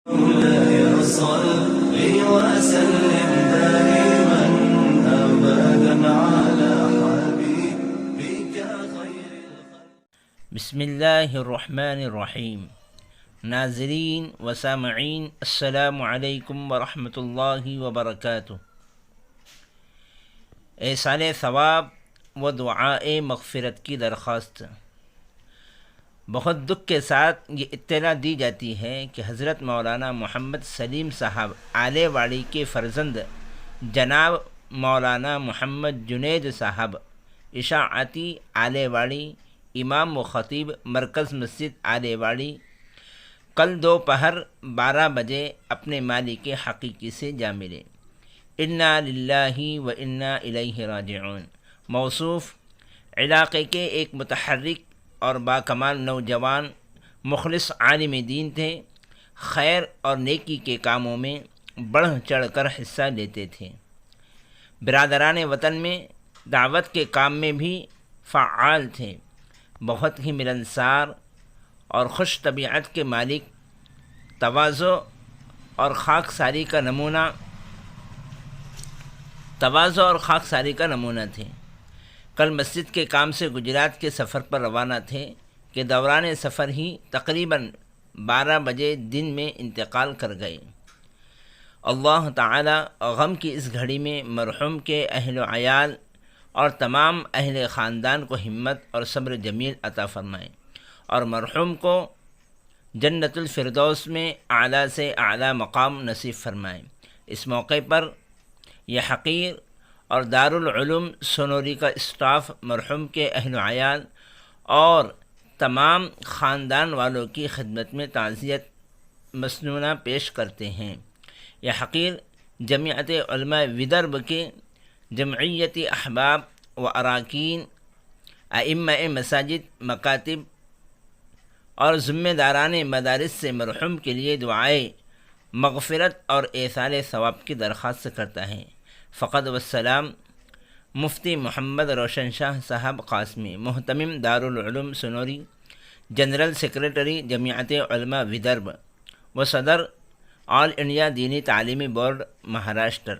مولاي صل وسلم دائما أبدا على حبيبك خير الخلق. بسم اللہ الرحمن الرحیم۔ ناظرین و سامعین السلام علیکم ورحمۃ اللہ وبرکاتہ۔ ایصال ثواب و دعائے مغفرت کی درخواست۔ بہت دکھ کے ساتھ یہ اطلاع دی جاتی ہے کہ حضرت مولانا محمد سلیم صاحب آلے واڑی کے فرزند جناب مولانا محمد جنید صاحب اشاعتی آلے واڑی، امام و خطیب مرکز مسجد آلے واڑی، کل دوپہر 12 بجے اپنے مالک حقیقی سے جا ملے۔ انا للہ و انا الیہ راجعون۔ موصوف علاقے کے ایک متحرک اور باکمال نوجوان مخلص عالم دین تھے، خیر اور نیکی کے کاموں میں بڑھ چڑھ کر حصہ لیتے تھے۔ برادران وطن میں دعوت کے کام میں بھی فعال تھے، بہت ہی ملنسار اور خوش طبیعت کے مالک، تواضع اور خاکساری کا نمونہ تھے۔ کل مسجد کے کام سے گجرات کے سفر پر روانہ تھے کہ دوران سفر ہی تقریباً 12 بجے دن میں انتقال کر گئے۔ اللہ تعالی غم کی اس گھڑی میں مرحوم کے اہل و عیال اور تمام اہل خاندان کو ہمت اور صبر جمیل عطا فرمائے اور مرحوم کو جنت الفردوس میں اعلیٰ سے اعلیٰ مقام نصیب فرمائے۔ اس موقع پر یہ حقیر اور دارالعلوم سنوری کا اسٹاف مرحوم کے اہل و عیال اور تمام خاندان والوں کی خدمت میں تعزیت مسنونہ پیش کرتے ہیں۔ یہ حقیر جمعیت علماء ودرب کے جمعیت احباب و اراکین، ائمہ مساجد، مکاتب اور ذمہ داران مدارس سے مرحوم کے لیے دعائے مغفرت اور ایصال ثواب کی درخواست کرتا ہے۔ فقط والسلام، مفتی محمد روشن شاہ صاحب قاسمی، محتمم دارالعلوم سنوری، جنرل سیکریٹری جمعیت علماء ودرب و صدر آل انڈیا دینی تعلیمی بورڈ، مہاراشٹر۔